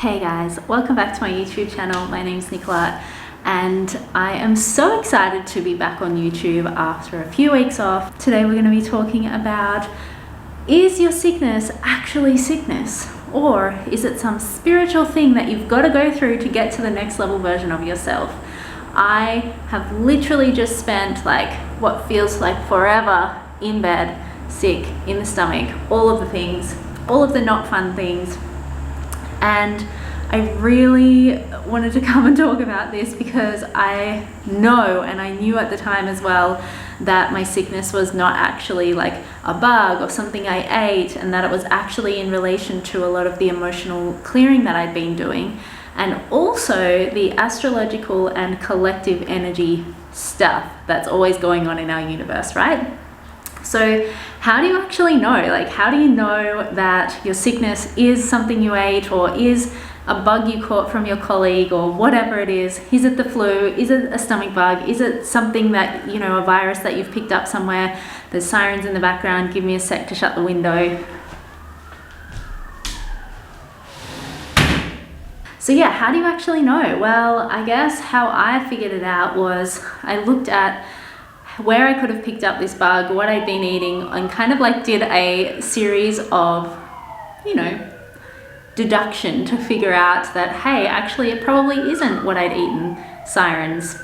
Hey guys, welcome back to my YouTube channel. My name's Nicola and I am so excited to be back on YouTube after a few weeks off. Today we're going to be talking about, is your sickness actually sickness? Or is it some spiritual thing that you've got to go through to get to the next level version of yourself? I have literally just spent like what feels like forever in bed, sick, in the stomach, all of the things, all of the not fun things. And I really wanted to come and talk about this because I know, and I knew at the time as well, that my sickness was not actually like a bug or something I ate, and that it was actually in relation to a lot of the emotional clearing that I'd been doing, and also the astrological and collective energy stuff that's always going on in our universe, right? So how do you actually know? Like, how do you know that your sickness is something you ate, or is a bug you caught from your colleague, or whatever it is? Is it the flu? Is it a stomach bug? Is it something that, you know, a virus that you've picked up somewhere? There's sirens in the background. Give me a sec to shut the window. So yeah, how do you actually know? Well, I guess how I figured it out was I looked at where I could have picked up this bug, what I'd been eating, and kind of like did a series of, you know, deduction to figure out that, hey, actually it probably isn't what I'd eaten, sirens.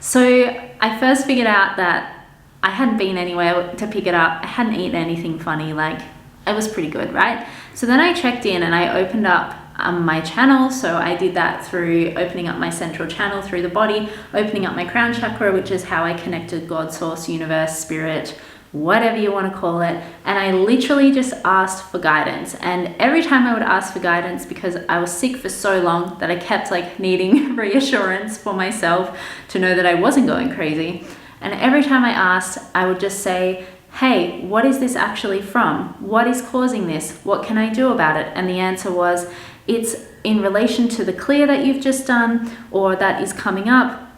So I first figured out that I hadn't been anywhere to pick it up. I hadn't eaten anything funny, like it was pretty good, right? So then I checked in and I opened up my channel. So I did that through opening up my central channel through the body, opening up my crown chakra, which is how I connected God, source, universe, spirit, whatever you want to call it. And I literally just asked for guidance. And every time I would ask for guidance, because I was sick for so long that I kept like needing reassurance for myself to know that I wasn't going crazy. And every time I asked, I would just say, hey, what is this actually from? What is causing this? What can I do about it? And the answer was, it's in relation to the clear that you've just done, or that is coming up.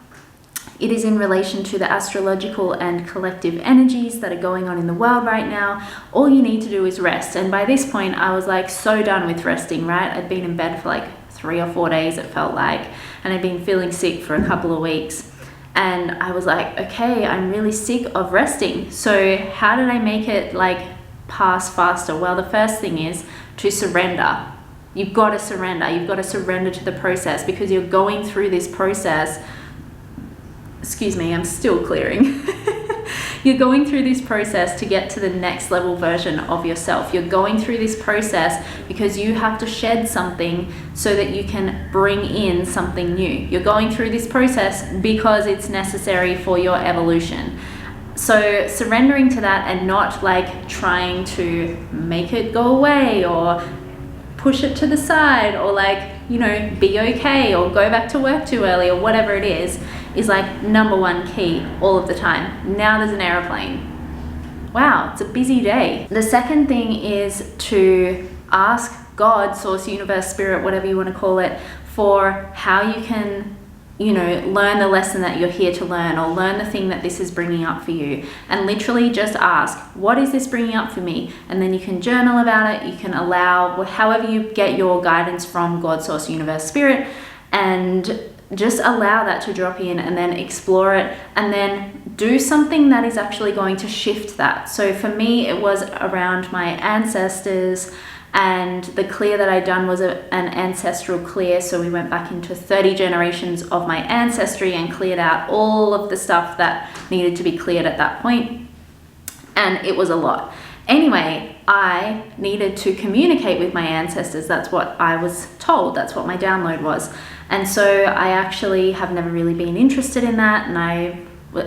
It is in relation to the astrological and collective energies that are going on in the world right now. All you need to do is rest. And by this point, I was like so done with resting, right? I'd been in bed for like 3 or 4 days, it felt like, and I'd been feeling sick for a couple of weeks. And I was like, okay, I'm really sick of resting. So how did I make it like pass faster? Well, the first thing is to surrender. You've got to surrender. You've got to surrender to the process, because you're going through this process. Excuse me, I'm still clearing. You're going through this process to get to the next level version of yourself. You're going through this process because you have to shed something so that you can bring in something new. You're going through this process because it's necessary for your evolution. So surrendering to that, and not like trying to make it go away or push it to the side, or like, you know, be okay or go back to work too early or whatever it is like number one key all of the time. Now there's an airplane. Wow, it's a busy day. The second thing is to ask God, source, universe, spirit, whatever you want to call it, for how you can, you know, learn the lesson that you're here to learn, or learn the thing that this is bringing up for you. And literally just ask, what is this bringing up for me? And then you can journal about it. You can allow, however you get your guidance from God, source, universe, spirit, and just allow that to drop in, and then explore it, and then do something that is actually going to shift that. So for me, it was around my ancestors, and the clear that I'd done was an ancestral clear. So we went back into 30 generations of my ancestry and cleared out all of the stuff that needed to be cleared at that point. And it was a lot. Anyway, I needed to communicate with my ancestors. That's what I was told. That's what my download was. And so I actually have never really been interested in that. And I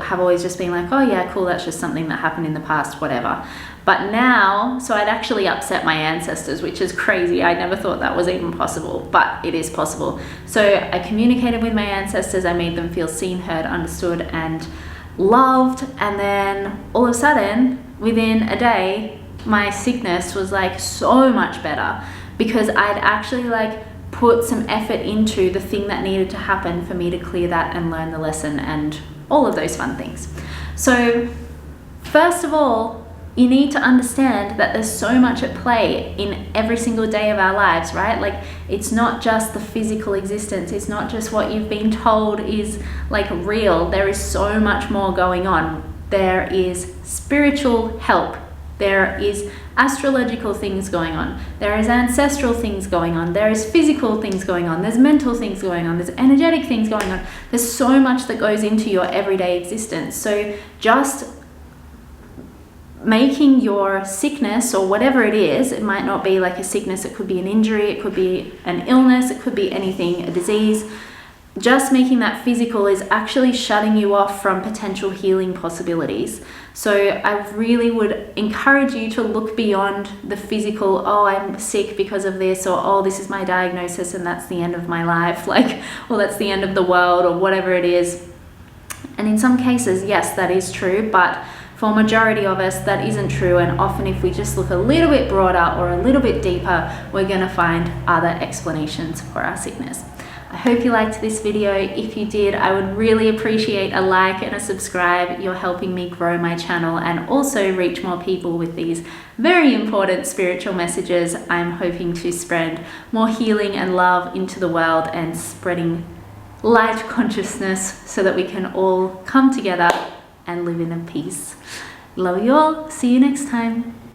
have always just been like, oh yeah, cool, that's just something that happened in the past, whatever. But now, so I'd actually upset my ancestors, which is crazy. I never thought that was even possible, but it is possible. So I communicated with my ancestors. I made them feel seen, heard, understood, and loved. And then all of a sudden, within a day, my sickness was like so much better, because I'd actually like put some effort into the thing that needed to happen for me to clear that and learn the lesson and all of those fun things. So first of all, you need to understand that there's so much at play in every single day of our lives, right? Like, it's not just the physical existence. It's not just what you've been told is like real. There is so much more going on. There is spiritual help. There is astrological things going on. There is ancestral things going on. There is physical things going on. There's mental things going on. There's energetic things going on. There's so much that goes into your everyday existence. So just making your sickness, or whatever it is, it might not be like a sickness, it could be an injury, it could be an illness, it could be anything, a disease. Just making that physical is actually shutting you off from potential healing possibilities. So I really would encourage you to look beyond the physical, oh, I'm sick because of this, or oh, this is my diagnosis and that's the end of my life, like, or that's the end of the world, or whatever it is. And in some cases, yes, that is true, but for a majority of us, that isn't true. And often if we just look a little bit broader or a little bit deeper, we're going to find other explanations for our sickness. I hope you liked this video. If you did, I would really appreciate a like and a subscribe. You're helping me grow my channel and also reach more people with these very important spiritual messages. I'm hoping to spread more healing and love into the world and spreading light consciousness so that we can all come together and live in peace. Love you all. See you next time.